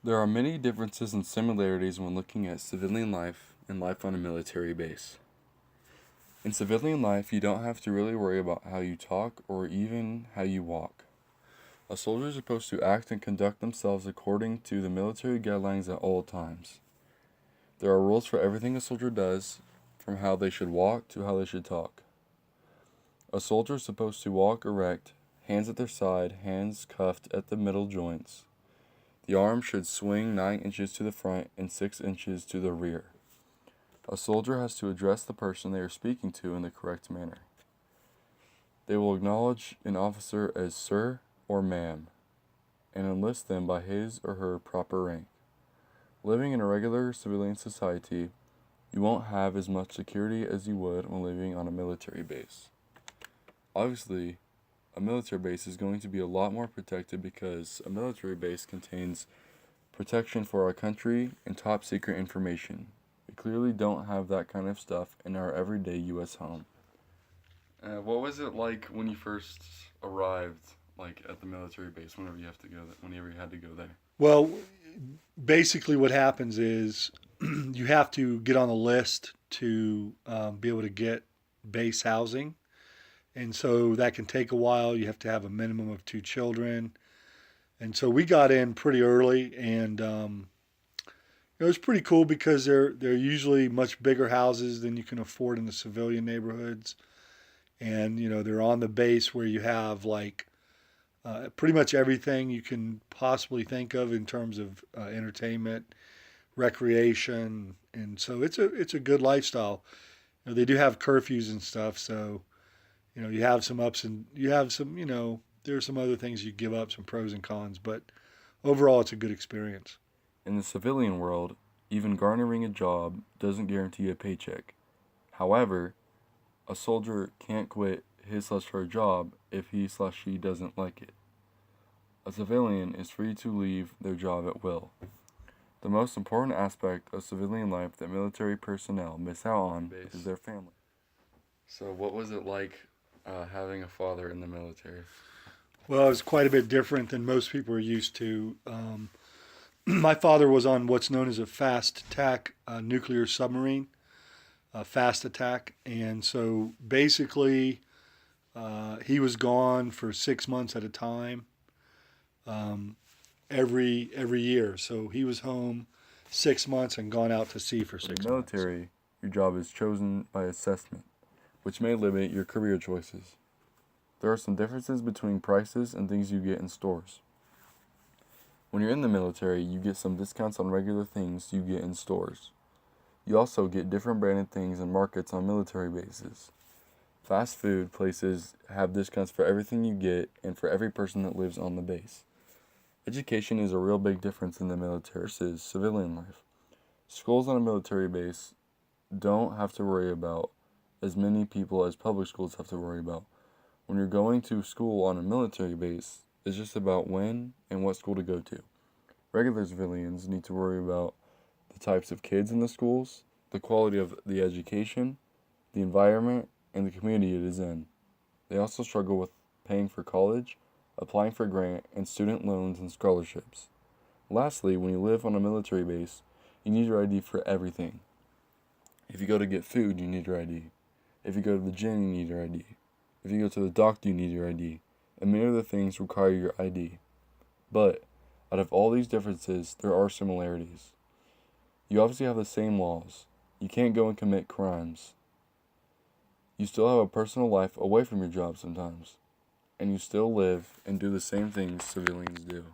There are many differences and similarities when looking at civilian life and life on a military base. In civilian life, you don't have to really worry about how you talk or even how you walk. A soldier is supposed to act and conduct themselves according to the military guidelines at all times. There are rules for everything a soldier does, from how they should walk to how they should talk. A soldier is supposed to walk erect, hands at their side, hands cuffed at the middle joints. The arm should swing 9 inches to the front and 6 inches to the rear. A soldier has to address the person they are speaking to in the correct manner. They will acknowledge an officer as sir or ma'am, and enlist them by his or her proper rank. Living in a regular civilian society, you won't have as much security as you would when living on a military base. Obviously, a military base is going to be a lot more protected because a military base contains protection for our country and top secret information. We clearly don't have that kind of stuff in our everyday U.S. home. What was it like when you first arrived, like at the military base? Whenever you had to go there. Well, basically, what happens is you have to get on a list to be able to get base housing. And so that can take a while. You have to have a minimum of two children. And so we got in pretty early, and it was pretty cool because they're usually much bigger houses than you can afford in the civilian neighborhoods. And they're on the base where you have like pretty much everything you can possibly think of in terms of entertainment, recreation, and so it's a good lifestyle. They do have curfews and stuff, so you have some ups and you have some there's some other things you give up, some pros and cons, but overall it's a good experience. In the civilian world, even garnering a job doesn't guarantee a paycheck. However, a soldier can't quit his/her job if he/she doesn't like it. A civilian is free to leave their job at will. The most important aspect of civilian life that military personnel miss out on is their family. So, what was it like having a father in the military? Well, it's quite a bit different than most people are used to. My father was on what's known as a fast attack nuclear submarine, fast attack, and so basically he was gone for 6 months at a time, every year. So he was home 6 months and gone out to sea for In six the months. military, your job is chosen by assessment, which may limit your career choices. There are some differences between prices and things you get in stores. When you're in the military, you get some discounts on regular things you get in stores. You also get different branded things and markets on military bases. Fast food places have discounts for everything you get and for every person that lives on the base. Education is a real big difference in the military versus civilian life. Schools on a military base don't have to worry about as many people as public schools have to worry about. When you're going to school on a military base, it's just about when and what school to go to. Regular civilians need to worry about the types of kids in the schools, the quality of the education, the environment, and the community it is in. They also struggle with paying for college, applying for grant and student loans and scholarships. Lastly, when you live on a military base, you need your ID for everything. If you go to get food, you need your ID. If you go to the gym, you need your ID. If you go to the doctor, you need your ID. And many other things require your ID. But, out of all these differences, there are similarities. You obviously have the same laws. You can't go and commit crimes. You still have a personal life away from your job sometimes. And you still live and do the same things civilians do.